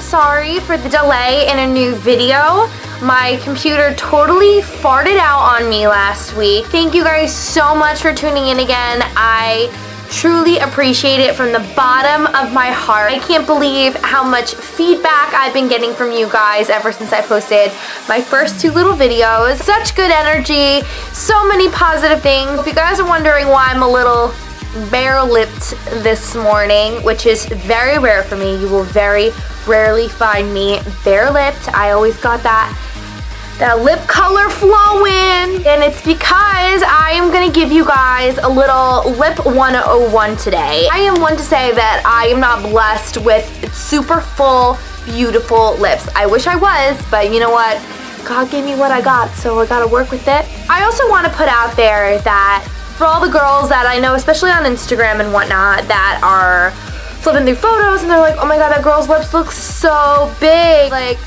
sorry for the delay in a new video. My computer totally farted out on me last week. Thank you guys so much for tuning in again. I truly appreciate it from the bottom of my heart. I can't believe how much feedback I've been getting from you guys ever since I posted my first 2 little videos. Such good energy, so many positive things. If you guys are wondering why I'm a little bare-lipped this morning, which is very rare for me, you will very rarely find me bare-lipped. I always got that lip color flowing, and it's because I am gonna give you guys a little lip 101 today. I am one to say that I am not blessed with super full, beautiful lips. I wish I was, but you know what? God gave me what I got, so I gotta work with it. I also want to put out there that for all the girls that I know, especially on Instagram and whatnot, that are flipping through photos and they're like, oh my god, that girl's lips look so big. Like,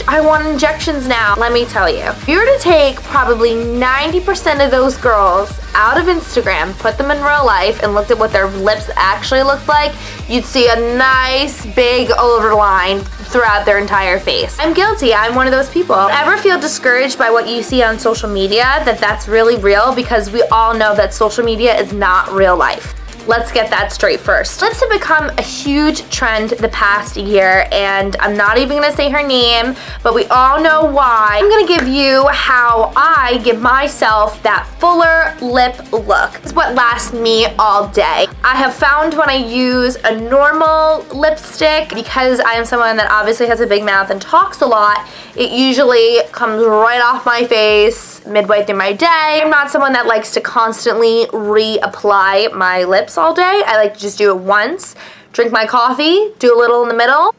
I want injections now. Let me tell you, if you were to take probably 90% of those girls out of Instagram, put them in real life, and looked at what their lips actually looked like, you'd see a nice big overline throughout their entire face. I'm guilty. I'm one of those people. Ever feel discouraged by what you see on social media, that's really real? Because we all know that social media is not real life. Let's get that straight first. Lips have become a huge trend the past year, and I'm not even gonna say her name, but we all know why. I'm gonna give you how I give myself that fuller lip look. It's what lasts me all day. I have found when I use a normal lipstick, because I am someone that obviously has a big mouth and talks a lot, it usually comes right off my face midway through my day. I'm not someone that likes to constantly reapply my lips all day. I like to just do it once, drink my coffee, do a little in the middle,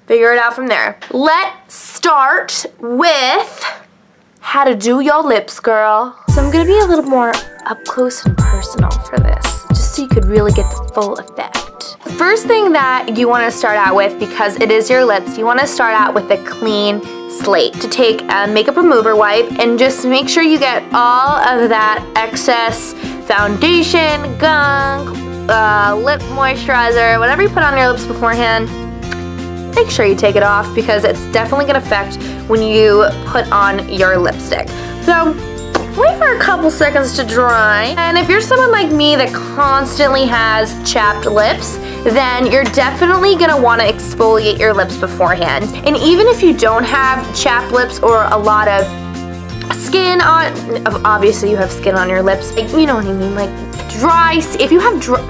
figure it out from there. Let's start with how to do your lips, girl. So I'm gonna be a little more up close and personal for this, just so you could really get the full effect. The first thing that you wanna start out with, because it is your lips, you wanna start out with a clean slate. To take a makeup remover wipe and just make sure you get all of that excess foundation, gunk, lip moisturizer, whatever you put on your lips beforehand, make sure you take it off, because it's definitely gonna affect when you put on your lipstick. So wait for a couple seconds to dry. And if you're someone like me that constantly has chapped lips, then you're definitely gonna wanna exfoliate your lips beforehand. And even if you don't have chapped lips or a lot of skin on, obviously you have skin on your lips, like, you know what I mean, like dry, if you have dry,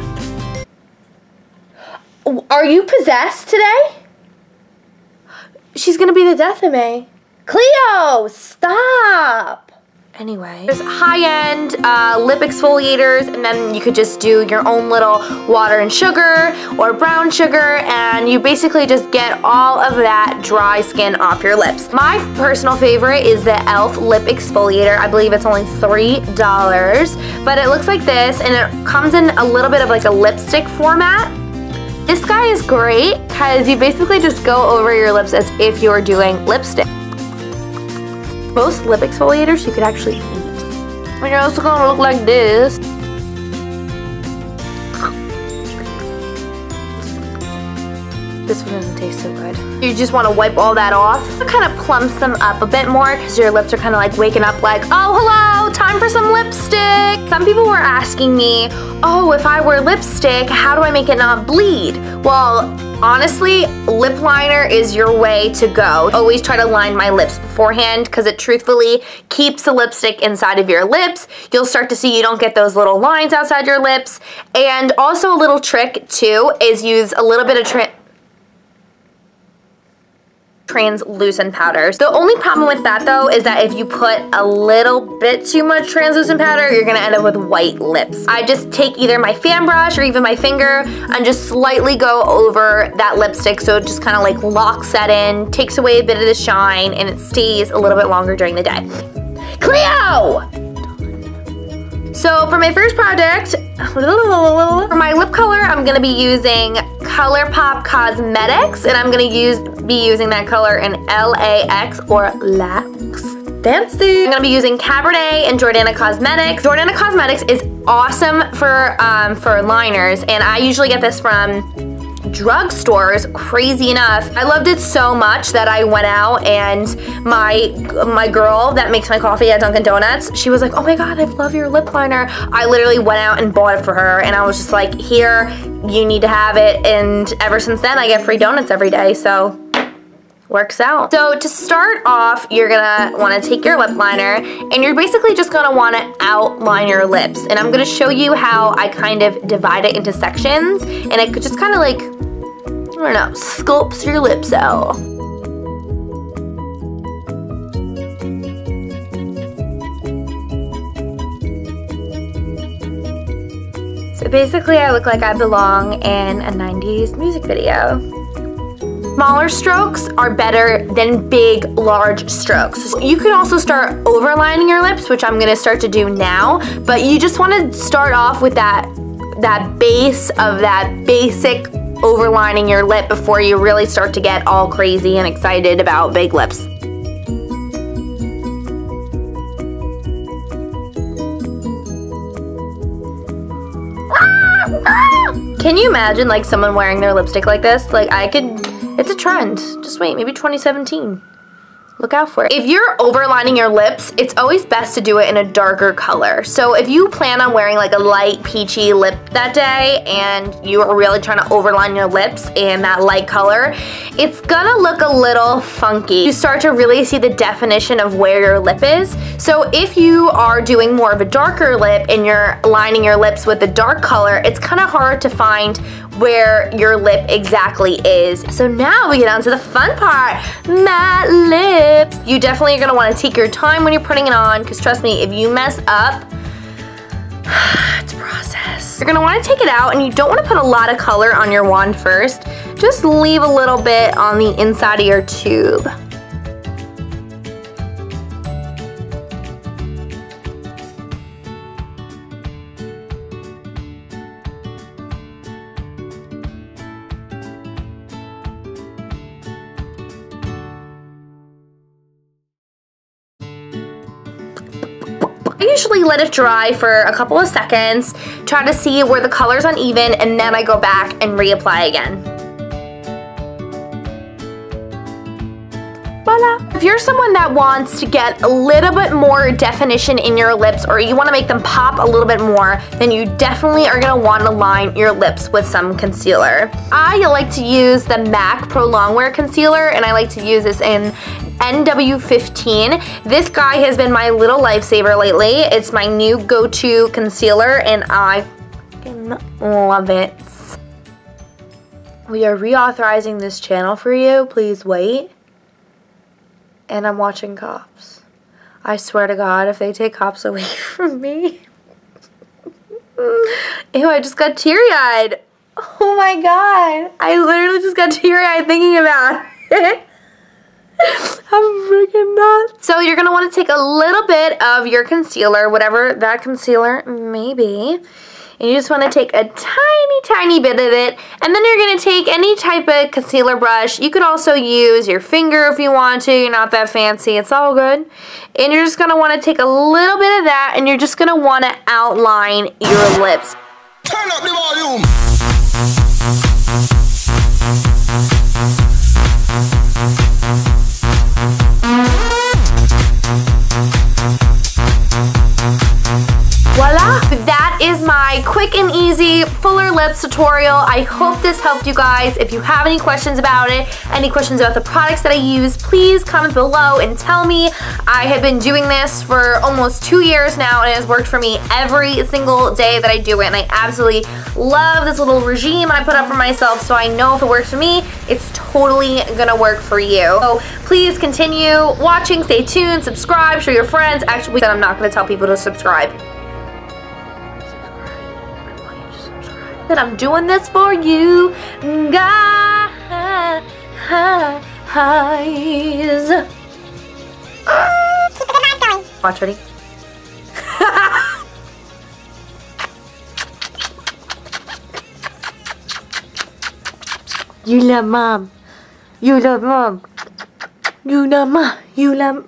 are you possessed today? She's gonna be the death of me. Cleo, stop! Anyway, there's high-end lip exfoliators, and then you could just do your own little water and sugar or brown sugar, and you basically just get all of that dry skin off your lips. My personal favorite is the e.l.f. lip exfoliator. I believe it's only $3, but it looks like this, and it comes in a little bit of like a lipstick format. This guy is great because you basically just go over your lips as if you're doing lipstick. Most lip exfoliators you could actually eat. And you're also gonna look like this. This one doesn't taste so good. You just want to wipe all that off. It kind of plumps them up a bit more because your lips are kind of like waking up like, oh, hello, time for some lipstick. Some people were asking me, oh, if I wear lipstick, how do I make it not bleed? Well, honestly, lip liner is your way to go. Always try to line my lips beforehand because it truthfully keeps the lipstick inside of your lips. You'll start to see you don't get those little lines outside your lips. And also a little trick too is use a little bit of translucent powders. The only problem with that though is that if you put a little bit too much translucent powder, you're gonna end up with white lips. I just take either my fan brush or even my finger and just slightly go over that lipstick so it just kind of like locks that in, takes away a bit of the shine, and it stays a little bit longer during the day. Cleo! So for my first project, for my lip color, I'm gonna be using Colourpop Cosmetics, and I'm gonna be using that color in LAX or Lax. Fancy. I'm gonna be using Cabernet and Jordana Cosmetics. Jordana Cosmetics is awesome for liners, and I usually get this from drugstores, crazy enough. I loved it so much that I went out and my girl that makes my coffee at Dunkin' Donuts, she was like, oh my god, I love your lip liner. I literally went out and bought it for her, and I was just like, here, you need to have it. And ever since then, I get free donuts every day, so works out. So to start off, you're gonna wanna take your lip liner and you're basically just gonna wanna outline your lips. And I'm gonna show you how I kind of divide it into sections, and it could just kind of like, I don't know, sculpts your lips out. So basically I look like I belong in a 90s music video. Smaller strokes are better than big, large strokes. You can also start overlining your lips, which I'm gonna start to do now, but you just wanna start off with that base of that basic overlining your lip before you really start to get all crazy and excited about big lips. Can you imagine like someone wearing their lipstick like this? Like it's a trend. Just wait, maybe 2017. Look out for it. If you're overlining your lips, it's always best to do it in a darker color. So if you plan on wearing like a light peachy lip that day and you are really trying to overline your lips in that light color, it's gonna look a little funky. You start to really see the definition of where your lip is. So if you are doing more of a darker lip and you're lining your lips with a dark color, it's kind of hard to find where your lip exactly is. So now we get on to the fun part, matte lips. You definitely are gonna wanna take your time when you're putting it on, because trust me, if you mess up, it's a process. You're gonna wanna take it out, and you don't wanna put a lot of color on your wand first. Just leave a little bit on the inside of your tube. I usually let it dry for a couple of seconds, try to see where the color's uneven, and then I go back and reapply again. Voila! If you're someone that wants to get a little bit more definition in your lips, or you want to make them pop a little bit more, then you definitely are going to want to line your lips with some concealer. I like to use the MAC Pro Longwear Concealer, and I like to use this in NW15. This guy has been my little lifesaver lately. It's my new go-to concealer, and I love it. We are reauthorizing this channel for you. Please wait. And I'm watching Cops. I swear to God, if they take Cops away from me. Ew, I just got teary-eyed. Oh my God. I literally just got teary-eyed thinking about it. I'm freaking nuts. So you're going to want to take a little bit of your concealer, whatever that concealer may be, and you just want to take a tiny bit of it, and then you're going to take any type of concealer brush. You could also use your finger if you want to. You're not that fancy. It's all good. And you're just going to want to take a little bit of that, and you're just going to want to outline your lips. Turn up the volume. Voila! That is my quick and easy fuller lips tutorial. I hope this helped you guys. If you have any questions about it, any questions about the products that I use, please comment below and tell me. I have been doing this for almost 2 years now, and it has worked for me every single day that I do it, and I absolutely love this little regime I put up for myself, so I know if it works for me, it's totally gonna work for you. So please continue watching, stay tuned, subscribe, show your friends. Actually, I'm not gonna tell people to subscribe. That I'm doing this for you, guys. Keep the good vibes going. Watch, ready? You love mom. You love mom. You love mom. You love.